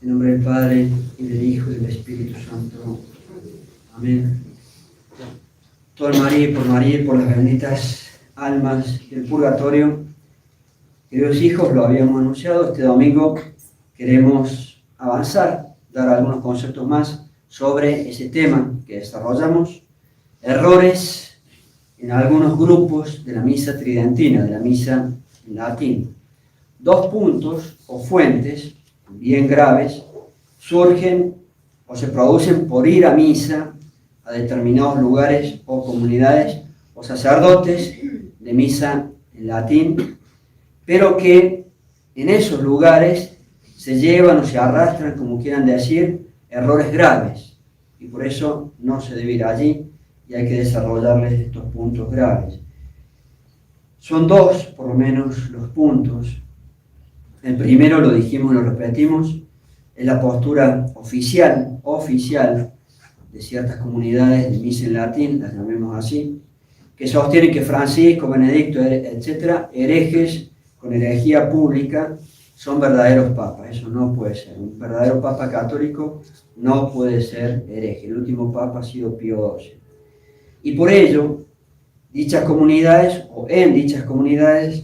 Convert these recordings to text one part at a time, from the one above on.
En nombre del Padre, y del Hijo, y del Espíritu Santo. Amén. Por María y por las benditas almas del purgatorio, queridos hijos, lo habíamos anunciado, este domingo queremos avanzar, dar algunos conceptos más sobre ese tema que desarrollamos, errores en algunos grupos de la misa tridentina, de la misa en latín. Dos puntos o fuentes bien graves surgen o se producen por ir a misa a determinados lugares o comunidades o sacerdotes de misa en latín, pero que en esos lugares se llevan o se arrastran, como quieran decir, errores graves, y por eso no se debe ir allí y hay que desarrollarles estos puntos graves. Son dos, por lo menos, los puntos. El primero, lo dijimos y lo repetimos, es la postura oficial de ciertas comunidades de misa en latín, las llamemos así, que sostienen que Francisco, Benedicto, etc., herejes con herejía pública, son verdaderos papas. Eso no puede ser. Un verdadero papa católico no puede ser hereje. El último papa ha sido Pío XII. Y por ello, dichas comunidades, o en dichas comunidades,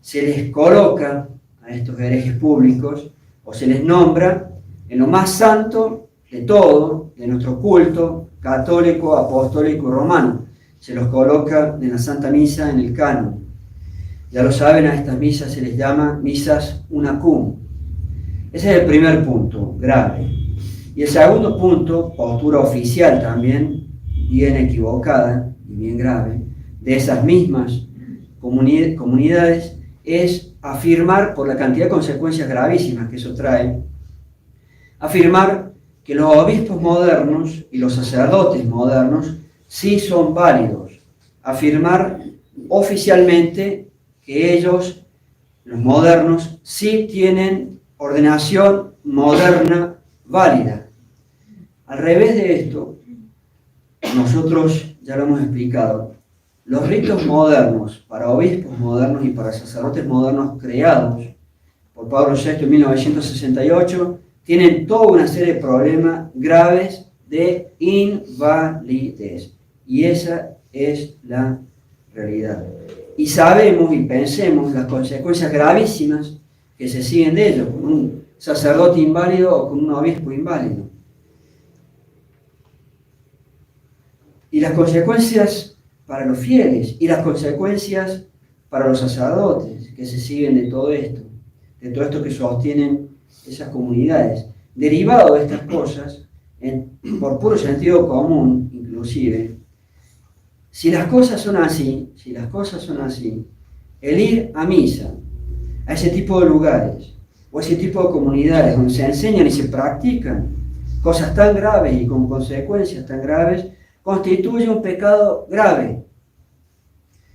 se les coloca a estos herejes públicos, o se les nombra en lo más santo de todo, de nuestro culto católico, apostólico y romano. Se los coloca en la Santa Misa, en el canon. Ya lo saben, a estas misas se les llama misas unacum. Ese es el primer punto, grave. Y el segundo punto, postura oficial también, bien equivocada y bien grave, de esas mismas comunidades, es afirmar, por la cantidad de consecuencias gravísimas que eso trae, afirmar que los obispos modernos y los sacerdotes modernos sí son válidos. Afirmar oficialmente que ellos, los modernos, sí tienen ordenación moderna válida. Al revés de esto, nosotros ya lo hemos explicado, los ritos modernos, para obispos modernos y para sacerdotes modernos creados por Pablo VI en 1968, tienen toda una serie de problemas graves de invalidez. Y esa es la realidad. Y sabemos y pensemos las consecuencias gravísimas que se siguen de ello, con un sacerdote inválido o con un obispo inválido. Y las consecuencias para los fieles y las consecuencias para los sacerdotes que se siguen de todo esto que sostienen esas comunidades. Derivado de estas cosas, por puro sentido común inclusive, si las cosas son así, el ir a misa, a ese tipo de lugares, o a ese tipo de comunidades donde se enseñan y se practican cosas tan graves y con consecuencias tan graves, constituye un pecado grave.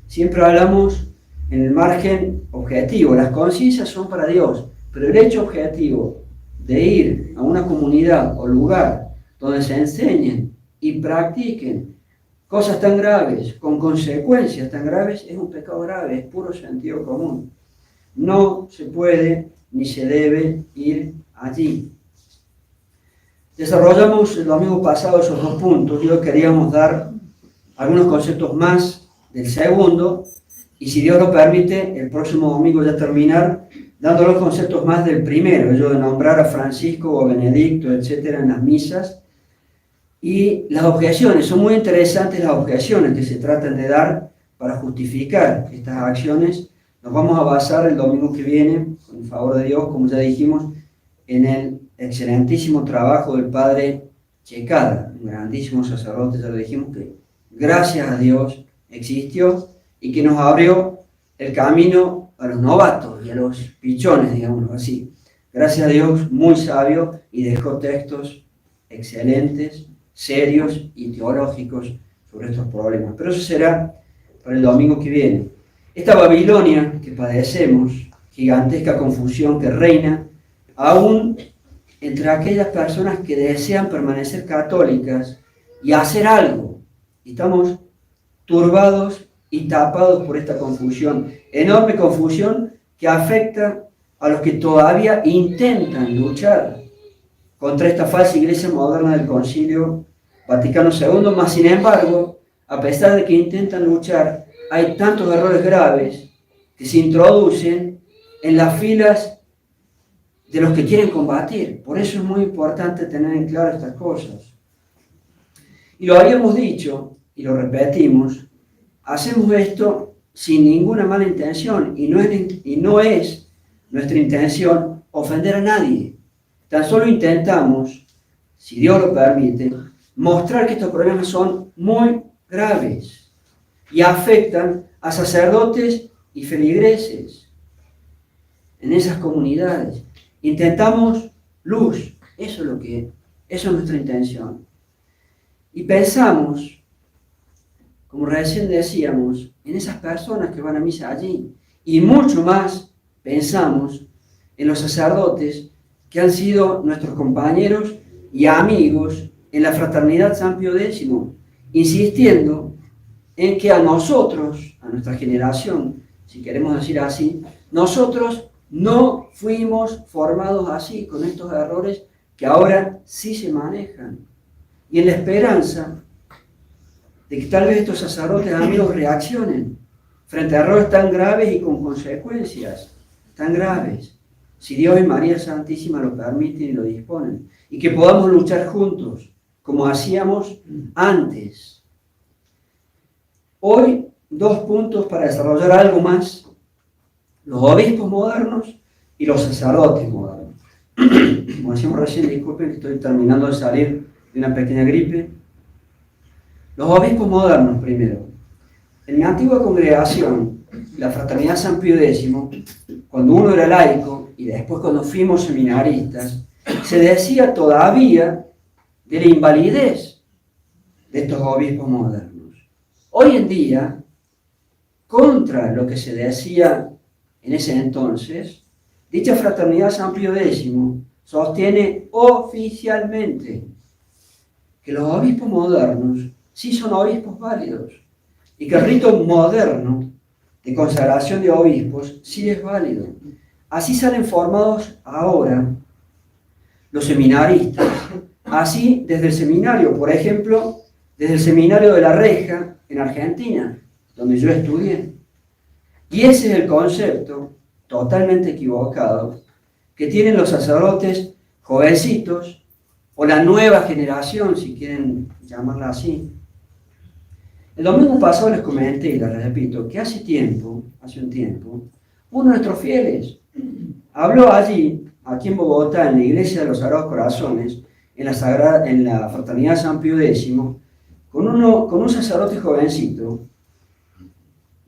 Siempre hablamos en el margen objetivo, las conciencias son para Dios, pero el hecho objetivo de ir a una comunidad o lugar donde se enseñen y practiquen cosas tan graves, con consecuencias tan graves, es un pecado grave, es puro sentido común. No se puede ni se debe ir allí. Desarrollamos el domingo pasado esos dos puntos y hoy queríamos dar algunos conceptos más del segundo y, si Dios lo permite, el próximo domingo ya terminar dando los conceptos más del primero, yo de nombrar a Francisco o Benedicto, etcétera, en las misas. Y las objeciones, son muy interesantes las objeciones que se tratan de dar para justificar estas acciones. Nos vamos a basar el domingo que viene, con el favor de Dios, como ya dijimos, en el excelentísimo trabajo del padre Checada, un grandísimo sacerdote, ya lo dijimos, que gracias a Dios existió y que nos abrió el camino a los novatos y a los pichones, digámoslo así. Gracias a Dios, muy sabio, y dejó textos excelentes, serios y teológicos sobre estos problemas. Pero eso será para el domingo que viene. Esta Babilonia que padecemos, gigantesca confusión que reina, aún entre aquellas personas que desean permanecer católicas y hacer algo. Estamos turbados y tapados por esta confusión, enorme confusión que afecta a los que todavía intentan luchar contra esta falsa iglesia moderna del Concilio Vaticano II, mas sin embargo, a pesar de que intentan luchar, hay tantos errores graves que se introducen en las filas de los que quieren combatir. Por eso es muy importante tener en claro estas cosas. Y lo habíamos dicho, y lo repetimos, hacemos esto sin ninguna mala intención, y no es nuestra intención ofender a nadie. Tan solo intentamos, si Dios lo permite, mostrar que estos problemas son muy graves y afectan a sacerdotes y feligreses en esas comunidades. Intentamos luz, eso es nuestra intención. Y pensamos, como recién decíamos, en esas personas que van a misa allí. Y mucho más pensamos en los sacerdotes que han sido nuestros compañeros y amigos en la Fraternidad San Pío X, insistiendo en que a nosotros, a nuestra generación, si queremos decir así, nosotros no fuimos formados así, con estos errores que ahora sí se manejan. Y en la esperanza de que tal vez estos sacerdotes amigos reaccionen frente a errores tan graves y con consecuencias tan graves, si Dios y María Santísima lo permiten y lo disponen, y que podamos luchar juntos, como hacíamos antes. Hoy, 2 puntos para desarrollar algo más: los obispos modernos y los sacerdotes modernos. Como decíamos recién, disculpen que estoy terminando de salir de una pequeña gripe. Los obispos modernos primero. En mi antigua congregación, la Fraternidad San Pío X, cuando uno era laico y después cuando fuimos seminaristas, se decía todavía de la invalidez de estos obispos modernos. Hoy en día, contra lo que se decía en ese entonces, dicha Fraternidad San Pío X sostiene oficialmente que los obispos modernos sí son obispos válidos y que el rito moderno de consagración de obispos sí es válido. Así salen formados ahora los seminaristas, así desde el seminario, por ejemplo, desde el seminario de La Reja en Argentina, donde yo estudié. Y ese es el concepto totalmente equivocado que tienen los sacerdotes jovencitos o la nueva generación, si quieren llamarla así. El domingo pasado les comenté y les repito que hace un tiempo, uno de nuestros fieles habló allí, aquí en Bogotá, en la Iglesia de los Sagrados Corazones, en la Fraternidad San Pío X, con un sacerdote jovencito.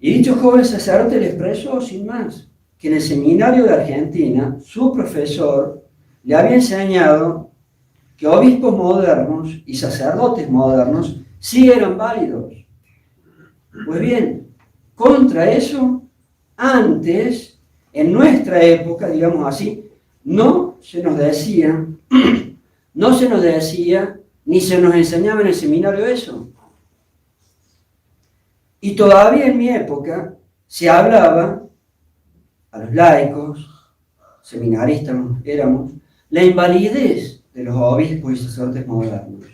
Y dicho joven sacerdote le expresó sin más que en el seminario de Argentina su profesor le había enseñado que obispos modernos y sacerdotes modernos sí eran válidos. Pues bien, contra eso, antes, en nuestra época, digamos así, no se nos decía, ni se nos enseñaba en el seminario eso. Y todavía en mi época se hablaba a los laicos, seminaristas éramos, la invalidez de los obispos y sacerdotes modernos.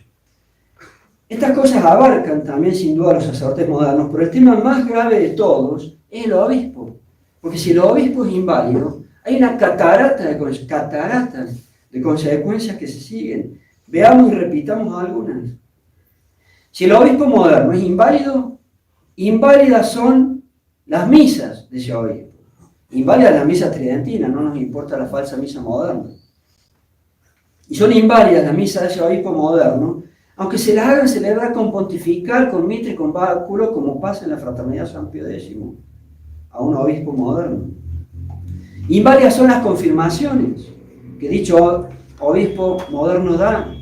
Estas cosas abarcan también sin duda a los sacerdotes modernos, pero el tema más grave de todos es el obispo. Porque si el obispo es inválido, hay una catarata de consecuencias que se siguen. Veamos y repitamos algunas. Si el obispo moderno es inválido, inválidas son las misas de ese obispo. Inválida la misa tridentina, no nos importa la falsa misa moderna. Y son inválidas las misas de ese obispo moderno, aunque se las hagan celebrar con pontifical, con mitra y con báculo, como pasa en la Fraternidad San Pío X, a un obispo moderno. Inválidas son las confirmaciones que dicho obispo moderno da.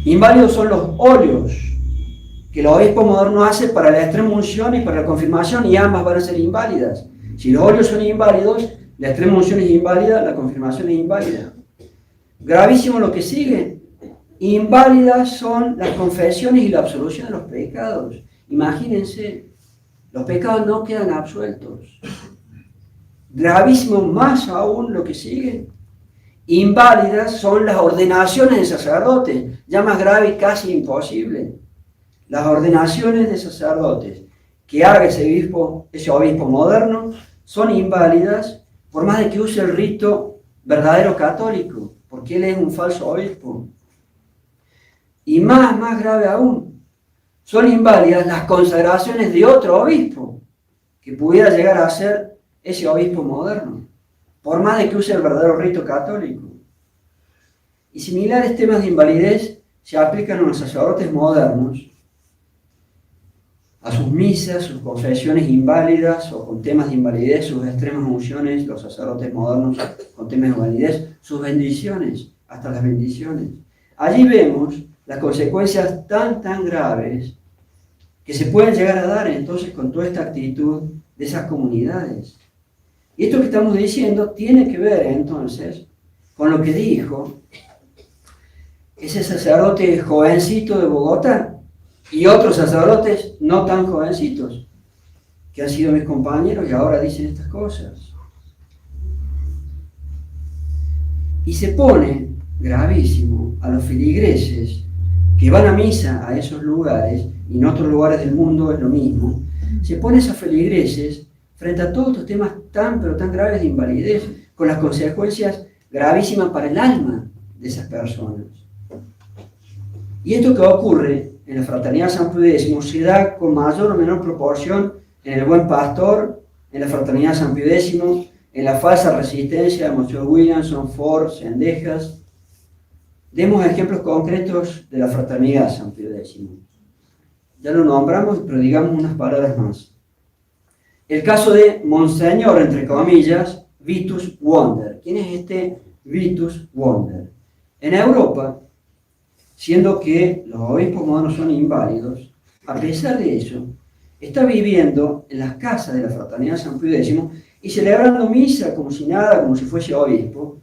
Inválidos son los óleos que el obispo moderno hace para la extrema unción y para la confirmación, y ambas van a ser inválidas. Si los óleos son inválidos, la extrema unción es inválida, la confirmación es inválida. Gravísimo lo que sigue. Inválidas son las confesiones y la absolución de los pecados. Imagínense, los pecados no quedan absueltos. Gravísimo más aún lo que sigue. Inválidas son las ordenaciones de sacerdotes, ya más grave y casi imposible. Las ordenaciones de sacerdotes que haga ese obispo moderno son inválidas por más de que use el rito verdadero católico, porque él es un falso obispo. Y más grave aún, son inválidas las consagraciones de otro obispo que pudiera llegar a ser ese obispo moderno, por más de que use el verdadero rito católico. Y similares temas de invalidez se aplican a los sacerdotes modernos, a sus misas, sus confesiones inválidas o con temas de invalidez, sus extremas unciones, los sacerdotes modernos con temas de invalidez, sus bendiciones, hasta las bendiciones. Allí vemos las consecuencias tan graves que se pueden llegar a dar entonces con toda esta actitud de esas comunidades. Y esto que estamos diciendo tiene que ver entonces con lo que dijo ese sacerdote jovencito de Bogotá y otros sacerdotes no tan jovencitos que han sido mis compañeros y ahora dicen estas cosas. Y se pone gravísimo a los feligreses que van a misa a esos lugares, y en otros lugares del mundo es lo mismo, se pone a esos feligreses frente a todos estos temas pero tan graves de invalidez, con las consecuencias gravísimas para el alma de esas personas. Y esto que ocurre en la Fraternidad San Pío X se da con mayor o menor proporción en el Buen Pastor, en la Fraternidad San Pío X, en la falsa resistencia de Monsieur Williamson, Ford, Sendejas. Demos ejemplos concretos de la Fraternidad San Pío X. Ya lo nombramos, pero digamos unas palabras más. El caso de Monseñor, entre comillas, Vitus Wonder. ¿Quién es este Vitus Wonder? En Europa, siendo que los obispos modernos son inválidos, a pesar de eso, está viviendo en las casas de la Fraternidad San Pío X y celebrando misa como si nada, como si fuese obispo.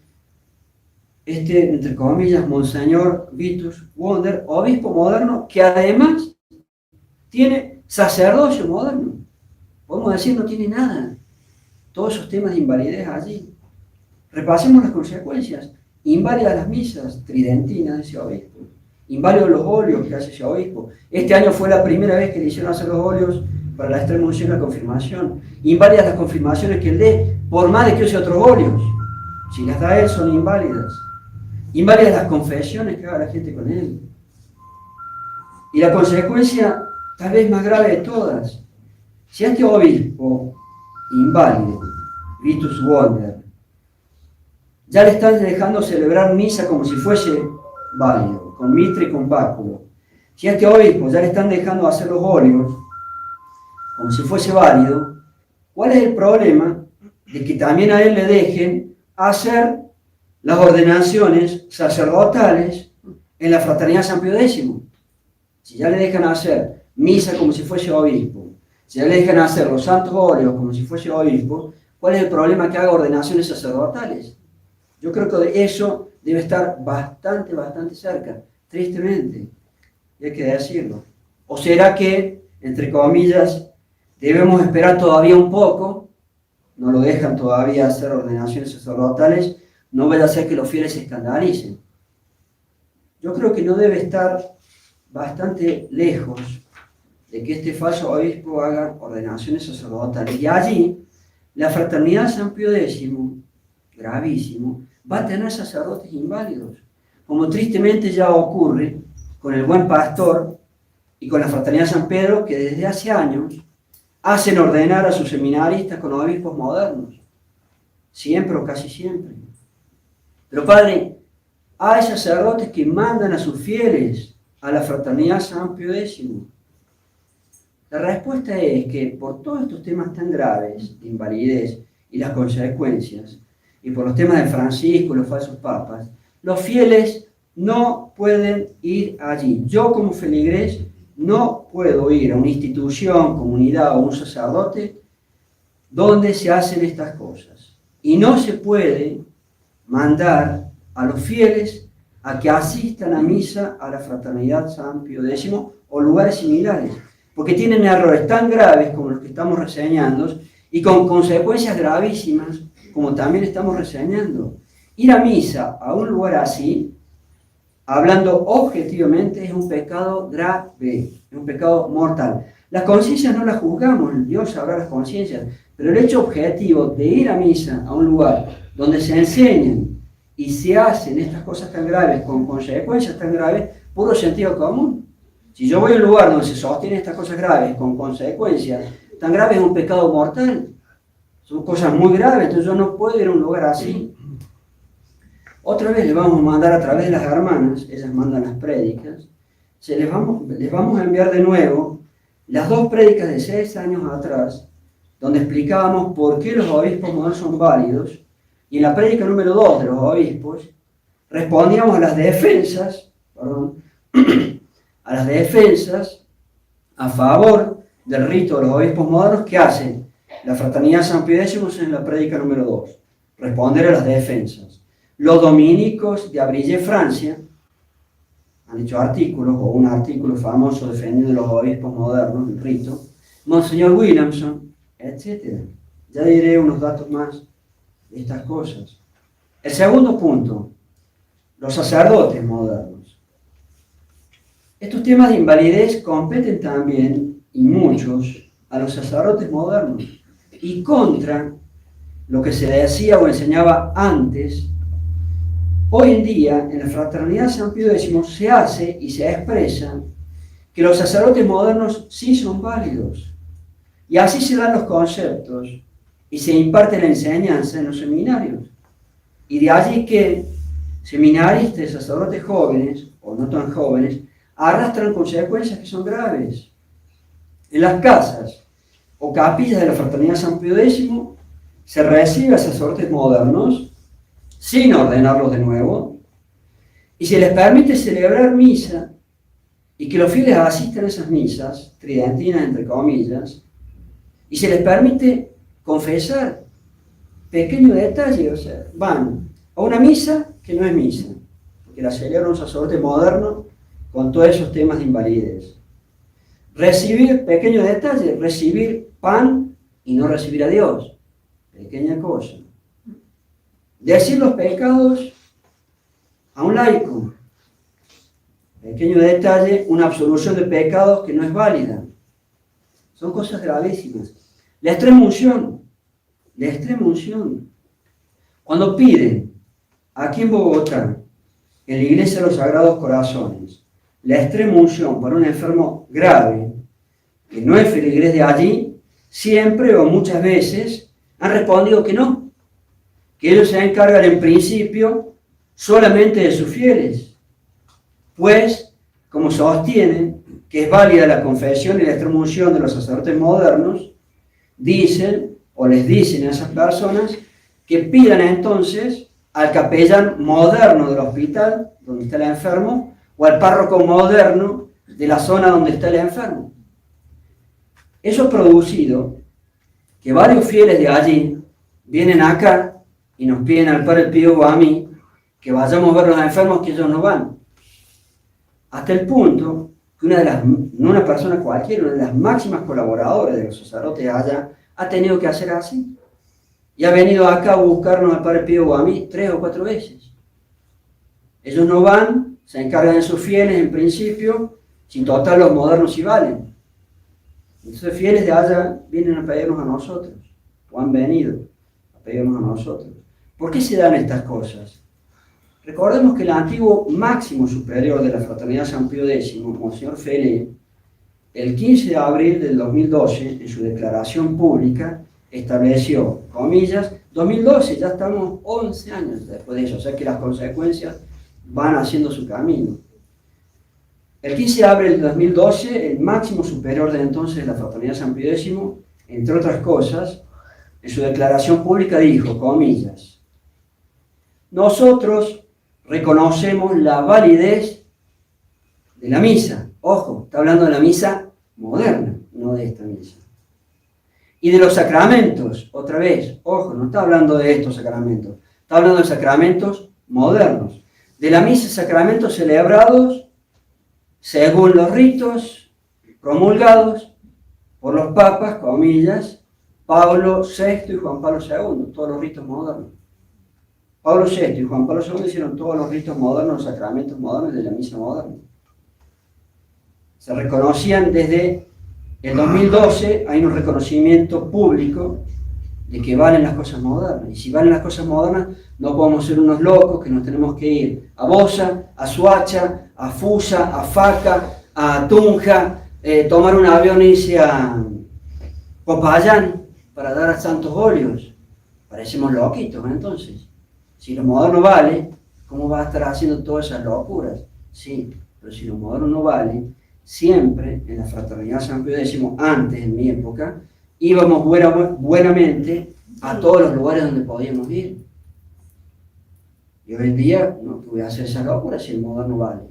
Entre comillas, Monseñor Vitus Wonder, obispo moderno, que además tiene sacerdocio moderno. Podemos decir, no tiene nada. Todos esos temas de invalidez allí. Repasemos las consecuencias. Inválidas las misas tridentinas de ese obispo. Inválidos los óleos que hace ese obispo. Este año fue la primera vez que le hicieron hacer los óleos para la extrema unción y la confirmación. Inválidas las confirmaciones que él dé, por más de que use otros óleos. Si las da él, son inválidas. Inválidas las confesiones que haga la gente con él. Y la consecuencia, tal vez más grave de todas, si a este obispo inválido, Vitus Wonder, ya le están dejando celebrar misa como si fuese válido, con mitre y con báculo. Si a este obispo ya le están dejando hacer los óleos como si fuese válido, ¿cuál es el problema de que también a él le dejen hacer las ordenaciones sacerdotales en la Fraternidad San Pío X? Si ya le dejan hacer misa como si fuese obispo, si ya le dejan hacer los santos óleos como si fuese obispo, ¿cuál es el problema que haga ordenaciones sacerdotales? Yo creo que eso debe estar bastante cerca, tristemente, y hay que decirlo. ¿O será que, entre comillas, debemos esperar todavía un poco? No lo dejan todavía hacer ordenaciones sacerdotales, no vaya a ser que los fieles se escandalicen. Yo creo que no debe estar bastante lejos de que este falso obispo haga ordenaciones sacerdotales. Y allí, la Fraternidad San Pío X, gravísimo, va a tener sacerdotes inválidos, como tristemente ya ocurre con el Buen Pastor y con la Fraternidad San Pedro, que desde hace años hacen ordenar a sus seminaristas con obispos modernos, siempre o casi siempre. Pero padre, hay sacerdotes que mandan a sus fieles a la Fraternidad San Pío X. La respuesta es que por todos estos temas tan graves de invalidez y las consecuencias, y por los temas de Francisco y los falsos papas, los fieles no pueden ir allí. Yo como feligrés no puedo ir a una institución, comunidad o un sacerdote donde se hacen estas cosas. Y no se puede mandar a los fieles a que asistan a misa a la Fraternidad San Pío X o lugares similares, porque tienen errores tan graves como los que estamos reseñando y con consecuencias gravísimas como también estamos reseñando. Ir a misa a un lugar así, hablando objetivamente, es un pecado grave, es un pecado mortal. Las conciencias no las juzgamos, Dios sabrá las conciencias, pero el hecho objetivo de ir a misa a un lugar donde se enseñan y se hacen estas cosas tan graves, con consecuencias tan graves, puro sentido común. Si yo voy a un lugar donde se sostienen estas cosas graves, con consecuencias tan graves, es un pecado mortal. Son cosas muy graves, entonces yo no puedo ir a un lugar así. Otra vez les vamos a mandar a través de las hermanas, ellas mandan las prédicas, les vamos a enviar de nuevo las 2 prédicas de 6 años atrás, donde explicábamos por qué los obispos modernos son válidos, y en la prédica número 2 de los obispos respondíamos a las defensas, a favor del rito de los obispos modernos que hacen la Fraternidad San Pío X en la prédica número 2, responder a las defensas. Los dominicos de Abrille, Francia, han hecho artículos, o un artículo famoso defendiendo los obispos modernos, el rito, Monseñor Williamson, etc. Ya diré unos datos más de estas cosas. El segundo punto, los sacerdotes modernos. Estos temas de invalidez competen también, y muchos, a los sacerdotes modernos, y contra lo que se decía o enseñaba antes. Hoy en día, en la Fraternidad San Pío X se hace y se expresa que los sacerdotes modernos sí son válidos. Y así se dan los conceptos y se imparte la enseñanza en los seminarios. Y de allí que seminaristas, sacerdotes jóvenes, o no tan jóvenes, arrastran consecuencias que son graves. En las casas o capillas de la Fraternidad San Pío X se recibe a sacerdotes modernos sin ordenarlos de nuevo, y se les permite celebrar misa, y que los fieles asistan a esas misas, tridentinas entre comillas, y se les permite confesar. Pequeño detalle, o sea, van a una misa que no es misa, porque la celebra un sacerdote moderno con todos esos temas de invalidez. Recibir, pequeño detalle, recibir pan y no recibir a Dios, pequeña cosa. Decir los pecados a un laico, pequeño detalle, una absolución de pecados que no es válida. Son cosas gravísimas. La extrema unción. Cuando piden, aquí en Bogotá, en la Iglesia de los Sagrados Corazones, la extrema unción para un enfermo grave, que no es feligrés de allí, siempre o muchas veces han respondido que no, que ellos se encargan en principio solamente de sus fieles, pues, como sostienen que es válida la confesión y la extrema unción de los sacerdotes modernos, dicen o les dicen a esas personas que pidan entonces al capellán moderno del hospital donde está el enfermo o al párroco moderno de la zona donde está el enfermo. Eso ha producido que varios fieles de allí vienen acá y nos piden al Padre Pío o a mí que vayamos a ver los enfermos, que ellos no van. Hasta el punto que no una persona cualquiera, una de las máximas colaboradoras de los sacerdotes allá, ha tenido que hacer así. Y ha venido acá a buscarnos al Padre Pío o a mí 3 o 4 veces. Ellos no van, se encargan de sus fieles en principio, sin total los modernos sí valen. Entonces fieles de allá vienen a pedirnos a nosotros, o han venido a pedirnos a nosotros. ¿Por qué se dan estas cosas? Recordemos que el antiguo máximo superior de la Fraternidad San Pío X, Monseñor Felé, el 15 de abril del 2012, en su declaración pública, estableció, comillas, 2012, ya estamos 11 años después de eso, o sea que las consecuencias van haciendo su camino. El 15 de abril del 2012, el máximo superior de entonces de la Fraternidad San Pío X, entre otras cosas, en su declaración pública dijo, comillas, nosotros reconocemos la validez de la misa. Ojo, está hablando de la misa moderna, no de esta misa. Y de los sacramentos, otra vez, ojo, no está hablando de estos sacramentos, está hablando de sacramentos modernos. De la misa y sacramentos celebrados según los ritos promulgados por los papas, comillas, Pablo VI y Juan Pablo II, todos los ritos modernos. Pablo VI y Juan Pablo II hicieron todos los ritos modernos, los sacramentos modernos de la misa moderna. Se reconocían desde el 2012, hay un reconocimiento público de que valen las cosas modernas. Y si valen las cosas modernas, no podemos ser unos locos que nos tenemos que ir a Bosa, a Suacha, a Fusa, a Faca, a Tunja, tomar un avión y irse a Popayán para dar a santos óleos. Parecemos loquitos, ¿no? Entonces, si lo moderno vale, ¿cómo va a estar haciendo todas esas locuras? Sí, pero si lo moderno no vale, siempre en la Fraternidad San Pío X, antes, en mi época, íbamos buenamente a todos los lugares donde podíamos ir. Y hoy en día no voy a hacer esas locuras si el moderno vale.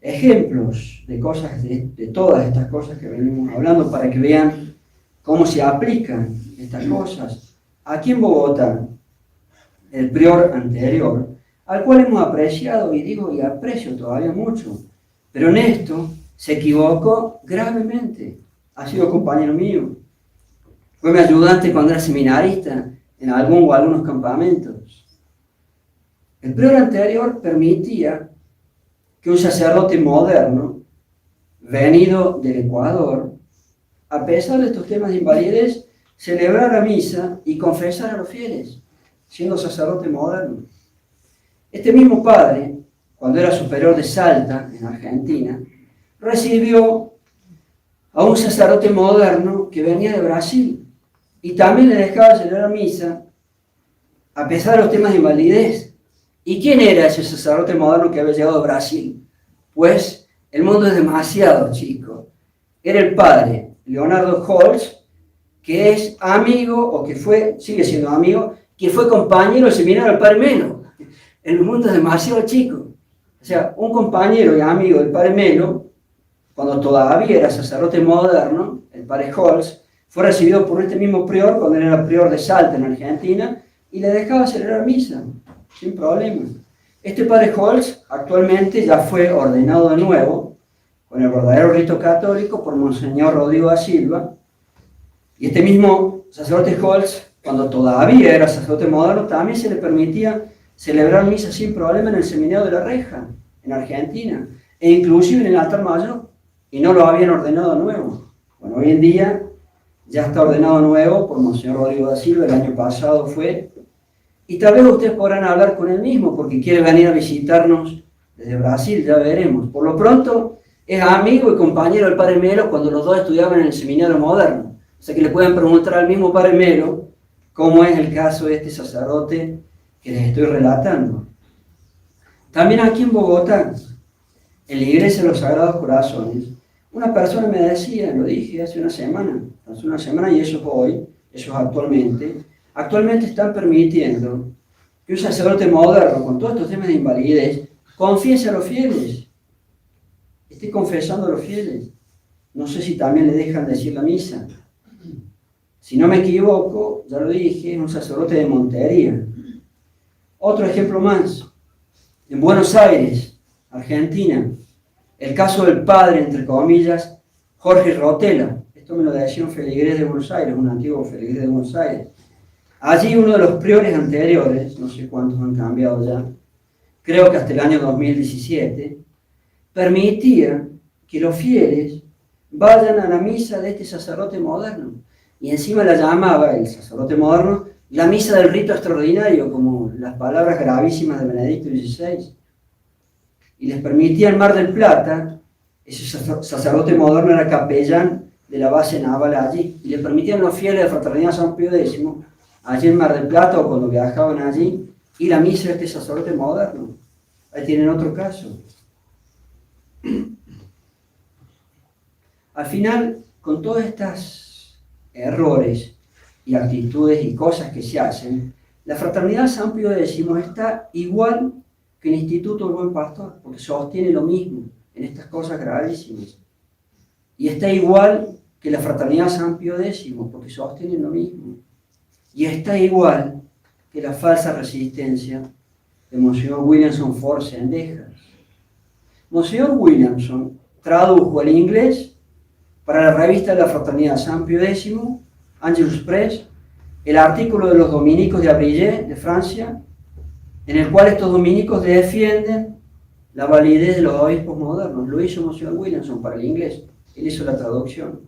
Ejemplos de cosas, de todas estas cosas que venimos hablando, para que vean cómo se aplican estas cosas. Aquí en Bogotá, el prior anterior, al cual hemos apreciado, y aprecio todavía mucho, pero en esto se equivocó gravemente. Ha sido compañero mío, fue mi ayudante cuando era seminarista en algún o algunos campamentos. El prior anterior permitía que un sacerdote moderno, venido del Ecuador, a pesar de estos temas de invalidez, celebrara misa y confesara a los fieles, siendo sacerdote moderno. Este mismo padre, cuando era superior de Salta, en Argentina, recibió a un sacerdote moderno que venía de Brasil y también le dejaba celebrar misa a pesar de los temas de invalidez. ¿Y quién era ese sacerdote moderno que había llegado a Brasil? Pues el mundo es demasiado chico. Era el padre Leonardo Holtz, que es amigo, o que sigue siendo amigo, que fue compañero del seminario del Padre Melo. El mundo es demasiado chico. O sea, un compañero y amigo del Padre Melo, cuando todavía era sacerdote moderno, el Padre Holtz, fue recibido por este mismo prior cuando él era prior de Salta en Argentina, y le dejaba celebrar misa, sin problema. Este Padre Holtz actualmente ya fue ordenado de nuevo, con el verdadero rito católico, por Monseñor Rodrigo da Silva, y este mismo sacerdote Holtz, cuando todavía era sacerdote moderno, también se le permitía celebrar misa sin problema en el Seminario de la Reja, en Argentina, e inclusive en el altar mayor, y no lo habían ordenado nuevo. Bueno, hoy en día ya está ordenado nuevo por Monseñor Rodrigo da Silva, el año pasado fue, y tal vez ustedes podrán hablar con él mismo, porque quiere venir a visitarnos desde Brasil, ya veremos. Por lo pronto, es amigo y compañero del Padre Melo cuando los dos estudiaban en el Seminario Moderno. O sea que le pueden preguntar al mismo Padre Melo cómo es el caso de este sacerdote que les estoy relatando. También aquí en Bogotá, en la Iglesia de los Sagrados Corazones, una persona me decía, lo dije hace una semana y eso es hoy, eso es actualmente están permitiendo que un sacerdote moderno, con todos estos temas de invalidez, confiese a los fieles, esté confesando a los fieles. No sé si también le dejan decir la misa. Si no me equivoco, ya lo dije, es un sacerdote de Montería. Otro ejemplo más, en Buenos Aires, Argentina, el caso del padre, entre comillas, Jorge Rotela. Esto me lo decía un feligrés de Buenos Aires, un antiguo feligrés de Buenos Aires. Allí uno de los priores anteriores, no sé cuántos han cambiado ya, creo que hasta el año 2017, permitía que los fieles vayan a la misa de este sacerdote moderno. Y encima la llamaba, el sacerdote moderno, la misa del rito extraordinario, como las palabras gravísimas de Benedicto XVI. Y les permitía en Mar del Plata, ese sacerdote moderno era capellán de la base naval allí, y le permitían a los fieles de Fraternidad San Pío X, allí en Mar del Plata o cuando viajaban allí, ir a misa de este sacerdote moderno. Ahí tienen otro caso. Al final, con todos estos errores y actitudes y cosas que se hacen, la Fraternidad San Pío X está igual que el Instituto del Buen Pastor, porque sostiene lo mismo en estas cosas gravísimas. Y está igual que la Fraternidad San Pío X, porque sostiene lo mismo. Y está igual que la falsa resistencia de Monseñor Williamson Ford Sendejas. Monseñor Williamson tradujo al inglés para la revista de la Fraternidad San Pío X, Angelus Press, el artículo de los dominicos de Abrillé, de Francia, en el cual estos dominicos defienden la validez de los obispos modernos. Lo hizo Monsignor Williamson para el inglés. Él hizo la traducción.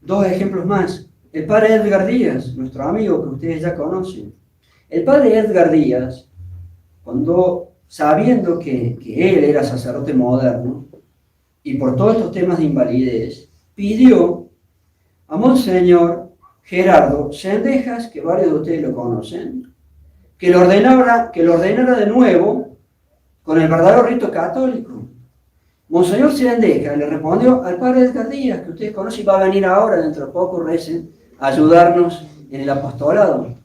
Dos ejemplos más. El padre Edgar Díaz, nuestro amigo que ustedes ya conocen. El padre Edgar Díaz, sabiendo que él era sacerdote moderno, y por todos estos temas de invalidez, pidió a Monseñor Gerardo Sendejas, que varios de ustedes lo conocen, que lo ordenara de nuevo con el verdadero rito católico. Monseñor Sendejas le respondió al padre Edgar Díaz, que ustedes conocen y va a venir ahora, dentro de poco, recen, a ayudarnos en el apostolado.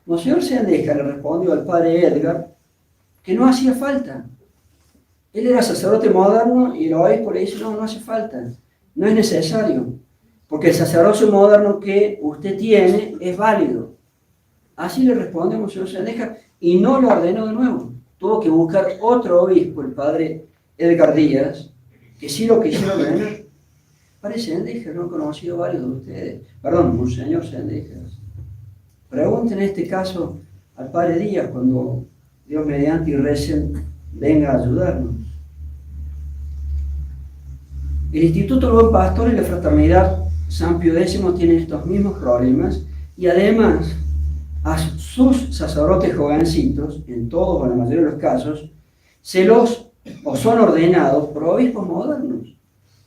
Monseñor Sendejas le respondió al padre Edgar que no hacía falta. Él era sacerdote moderno y el obispo le dice, no hace falta, no es necesario, porque el sacerdocio moderno que usted tiene es válido. Así le responde Monseñor Sendejas y no lo ordenó de nuevo. Tuvo que buscar otro obispo, el padre Edgar Díaz, que sí lo quisiera ordenar. Padre Sendejas, no he conocido varios de ustedes. Perdón, Monseñor Sendejas. Pregunten en este caso al padre Díaz cuando Dios mediante y recen venga a ayudarnos. El Instituto del Buen Pastor y la Fraternidad San Pío X tienen estos mismos problemas y además a sus sacerdotes jovencitos, en todos o en la mayoría de los casos, son ordenados por obispos modernos.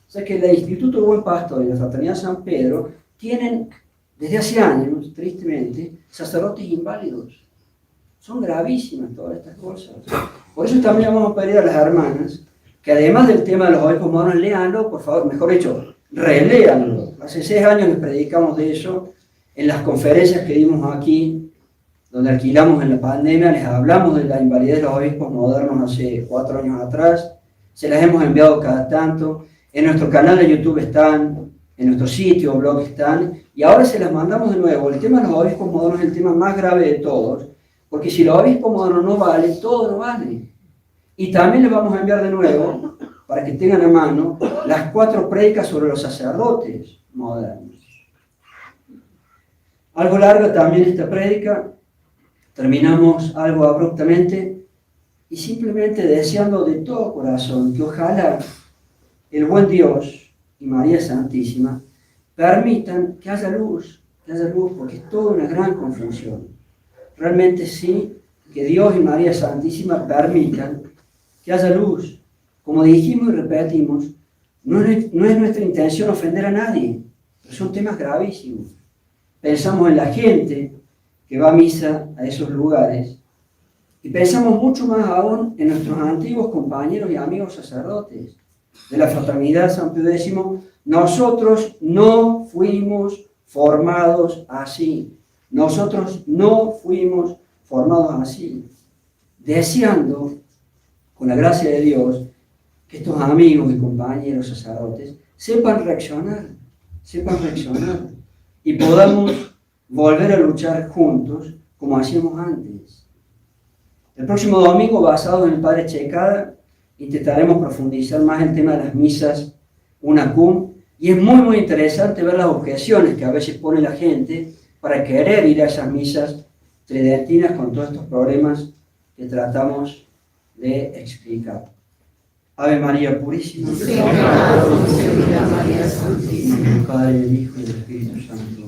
O sea que el Instituto del Buen Pastor y la Fraternidad San Pedro tienen desde hace años, tristemente, sacerdotes inválidos. Son gravísimas todas estas cosas. Por eso también vamos a pedir a las hermanas que además del tema de los obispos modernos, léanlo, por favor, mejor dicho, reléanlo. Hace 6 años les predicamos de eso, en las conferencias que dimos aquí, donde alquilamos en la pandemia, les hablamos de la invalidez de los obispos modernos hace 4 años atrás, se las hemos enviado cada tanto, en nuestro canal de YouTube están, en nuestro sitio, blog están, y ahora se las mandamos de nuevo. El tema de los obispos modernos es el tema más grave de todos, porque si los obispos modernos no valen, todo no vale. Y también les vamos a enviar de nuevo, para que tengan a mano, las 4 prédicas sobre los sacerdotes modernos. Algo larga también esta prédica, terminamos algo abruptamente, y simplemente deseando de todo corazón que ojalá el buen Dios y María Santísima permitan que haya luz, porque es toda una gran confusión. Realmente sí, que Dios y María Santísima permitan que haya luz. Como dijimos y repetimos, no es nuestra intención ofender a nadie, pero son temas gravísimos. Pensamos en la gente que va a misa a esos lugares y pensamos mucho más aún en nuestros antiguos compañeros y amigos sacerdotes de la Fraternidad San Pío X. Nosotros no fuimos formados así. Nosotros no fuimos formados así. Deseando, con la gracia de Dios, que estos amigos y compañeros sacerdotes sepan reaccionar y podamos volver a luchar juntos como hacíamos antes. El próximo domingo, basado en el Padre Checada, intentaremos profundizar más el tema de las misas UNACUM, y es muy interesante ver las objeciones que a veces pone la gente para querer ir a esas misas tridentinas con todos estos problemas que tratamos de explicar. Ave María Purísima, María Santísima, Padre, del Hijo y del Espíritu Santo.